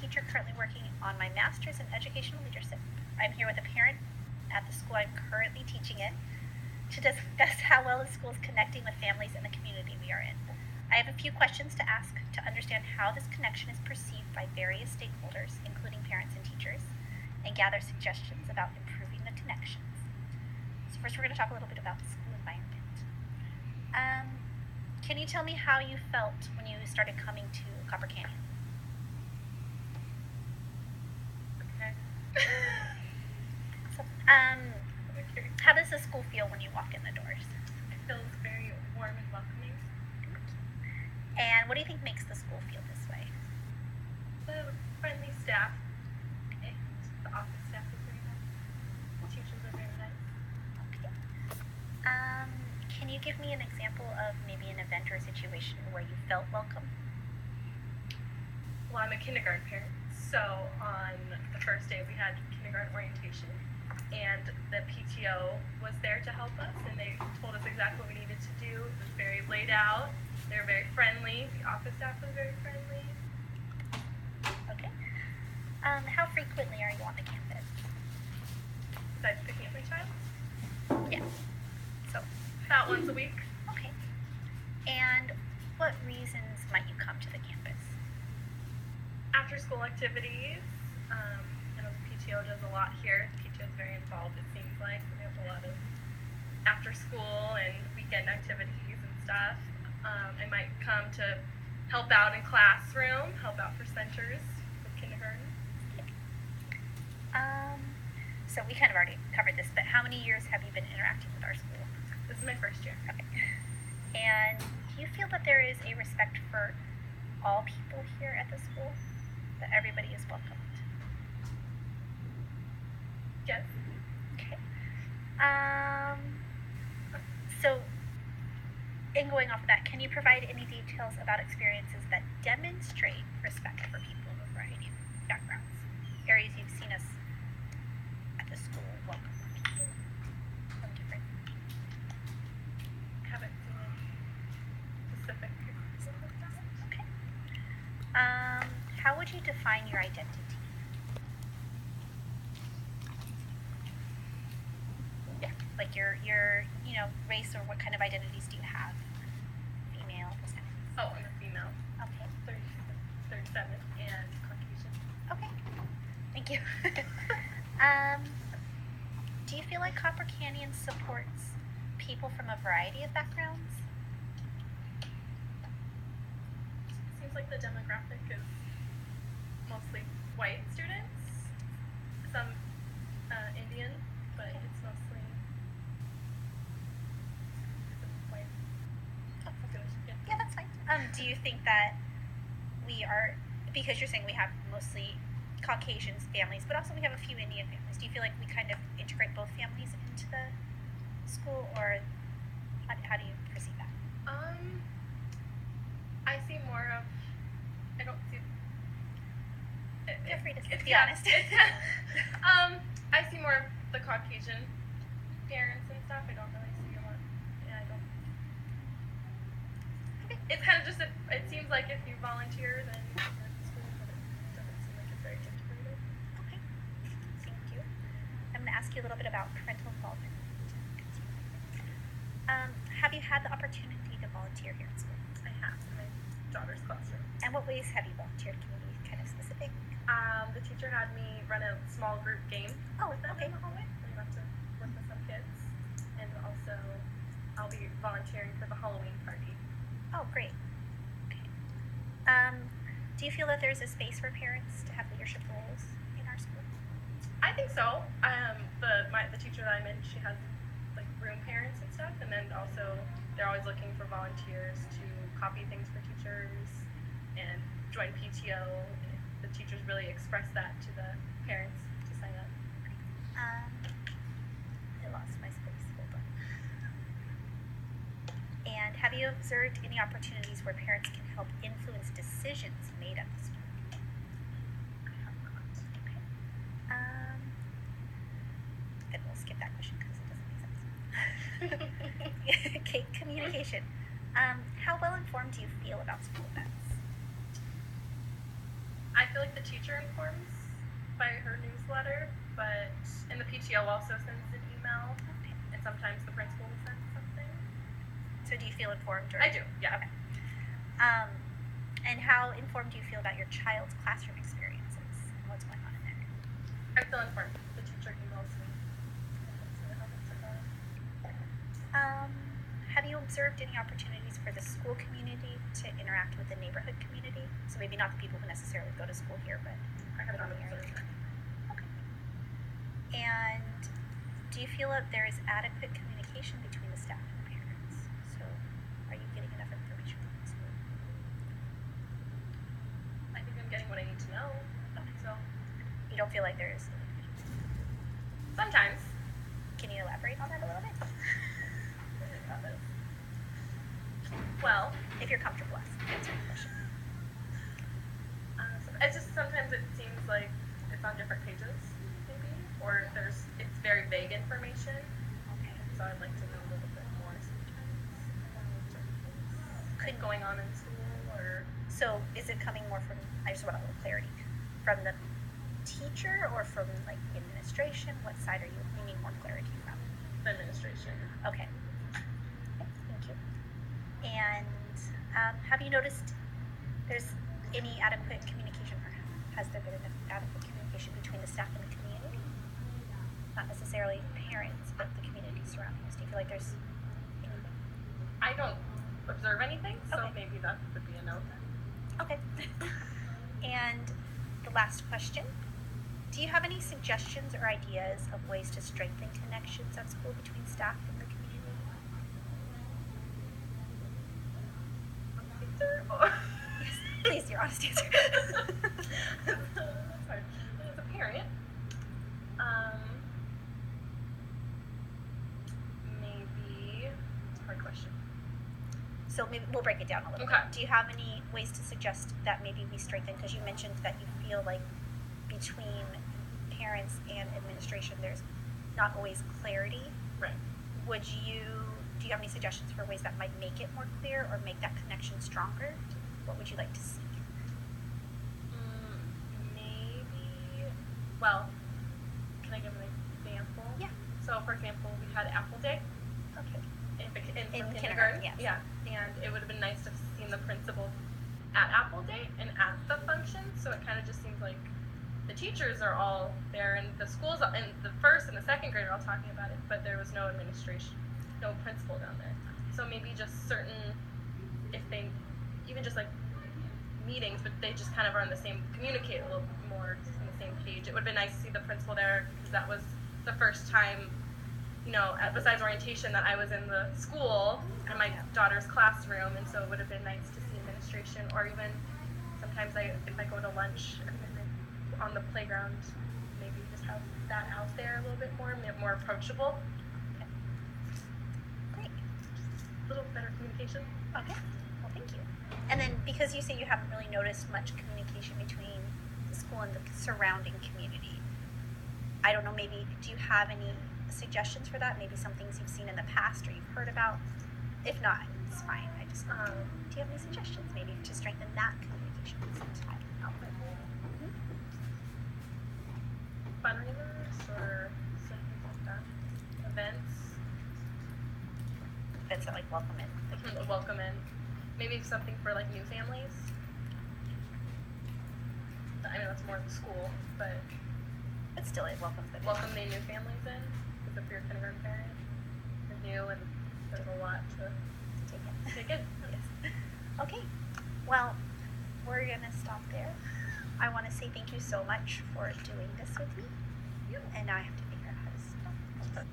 teacher currently working on my master's in educational leadership. I'm here with a parent at the school I'm currently teaching in to discuss how well the school is connecting with families in the community we are in. I have a few questions to ask to understand how this connection is perceived by various stakeholders, including parents and teachers, and gather suggestions about improving the connections. So first we're going to talk a little bit about the school environment. Can you tell me how you felt when you started coming to Copper Canyon? Okay. So, how does the school feel when you walk in the doors? It feels very warm and welcoming. And what do you think makes the school feel this way? The friendly staff and the office staff is very nice. The teachers are very nice. Okay. Can you give me an example of maybe an event or a situation where you felt welcome? Well, I'm a kindergarten parent, so on the first day we had kindergarten orientation, and the PTO was there to help us, and they told us exactly what we needed to do. It was very laid out. They were very friendly. The office staff was very friendly. Okay. How frequently are you on the campus? Besides picking up my child, Yeah. So, about once a week. okay. And what reasons might you come to the campus? After school activities. I know the PTO does a lot here. The PTO is very involved, it seems like. We have a lot of after school and weekend activities and stuff. I might come to help out in classroom, help out for centers with kindergarten. So we kind of already covered this, but how many years have you been interacting with our school? This is my first year. Okay. And do you feel that there is a respect for all people here at the school? That everybody is welcomed? Yes. Okay. So, in going off of that, can you provide any details about experiences that demonstrate respect for people of a variety of backgrounds? Areas you've seen us at the school welcome people from different. Haven't seen any specific examples of that. Okay. How would you define your identity? Yeah, like your race, or what kind of identities do you have? Female, those kind of things. Oh, I'm a female. Okay. 37 and Caucasian. Okay. Thank you. Do you feel like Copper Canyon supports people from a variety of backgrounds? Seems like the demographic is mostly white students, some Indian, but it's mostly white population. Yeah, that's fine. Do you think that we are, because you're saying we have mostly Caucasian families, but also we have a few Indian families, do you feel like we kind of integrate both families into the school, or how do you perceive that? I see more of. I don't see. Feel free to be yeah, honest. I see more of the Caucasian parents and stuff. I don't really see a lot. Yeah, I don't. Okay. It's kind of just it seems like if you volunteer, then you're at the school, but it doesn't seem like it's very integrated. Okay. Thank you. I'm going to ask you a little bit about parental involvement. Have you had the opportunity to volunteer here at school? I have in my daughter's classroom. And what ways have you volunteered? Can you be kind of specific? The teacher had me run a small group game Oh, with them okay. in the hallway. We got to work with some kids, and also I'll be volunteering for the Halloween party. Oh, great. Okay. Do you feel that there's a space for parents to have leadership roles in our school? I think so. The teacher that I'm in, she has like room parents and stuff, and then also they're always looking for volunteers to copy things for teachers and join PTO. And the teachers really express that to the parents to sign up. I lost my space. Hold on. And have you observed any opportunities where parents can help influence decisions made at the school? I have not. Okay. Then we'll skip that question because it doesn't make sense. Okay, communication. How well informed do you feel about school events? I feel like the teacher informs by her newsletter, but and the PTO also sends an email, Okay. and sometimes the principal will send something. So do you feel informed? Or? I do, yeah. Okay. And how informed do you feel about your child's classroom experiences and what's going on in there? I feel informed. The teacher emails me. Have you observed any opportunities for the school community to interact with the neighborhood community? So maybe not the people who necessarily go to school here, but I have not within the area. observed. Okay. And do you feel that there is adequate communication between the staff and the parents? So are you getting enough information from the school? I think I'm getting what I need to know. So You don't feel like there is? sometimes. Can you elaborate on that a little bit? Well, If you're comfortable answering the question. it's just sometimes it seems like it's on different pages, maybe, or it's very vague information. Okay. So I'd like to know a little bit more sometimes. Could Going on in school or So is it coming more from, I just want a little clarity, from the teacher or from like the administration? What side are you needing more clarity from? the administration. Okay. Okay, thank you. And have you noticed there's any adequate communication, or has there been enough adequate communication between the staff and the community? Not necessarily parents, but the community surrounding us. Do you feel like there's anything? I don't observe anything, so Okay. maybe that would be a no then. Okay. And the last question. Do you have any suggestions or ideas of ways to strengthen connections at school between staff and the community? Yes, please, your honest answer. That's hard. As a parent, maybe it's a hard question. So maybe we'll break it down a little Okay. bit. Do you have any ways to suggest that maybe we strengthen? Because you mentioned that you feel like between parents and administration, there's not always clarity. Right. Do you have any suggestions for ways that might make it more clear or make that connection stronger? What would you like to see? Maybe. Well, can I give an example? Yeah. So, for example, we had Apple Day Okay. in In kindergarten. kindergarten, yes. Yeah, and it would have been nice to have seen the principal at Apple Day and at the function. So it kind of just seems like the teachers are all there, and the schools and the first and the second grade are all talking about it, but there was no administration, no principal down there. So maybe just certain, if they, even just like meetings, but they just kind of are on the same, communicate a little bit more on the same page. It would have been nice to see the principal there because that was the first time, besides orientation, that I was in the school in my daughter's classroom, and so it would have been nice to see administration, or even sometimes if I go to lunch on the playground, maybe just have that out there a little bit more approachable. Great. A little better communication. Okay. Well, thank you. And then because you say you haven't really noticed much communication between the school and the surrounding community, I don't know, maybe do you have any suggestions for that? Maybe some things you've seen in the past or you've heard about? If not, it's fine. Do you have any suggestions maybe to strengthen that communication outlet? Fundraisers or something like that. Events. That's like welcome in. Like, Welcome in. Maybe something for like new families. I know that's more of the school, but but still, it welcomes them. welcome the new families in. Because if you're a kindergarten parent, you're new and there's a lot to take in. Yes. Okay. Well, we're gonna stop there. I want to say thank you so much for doing this with me. And now I have to figure out how to stop.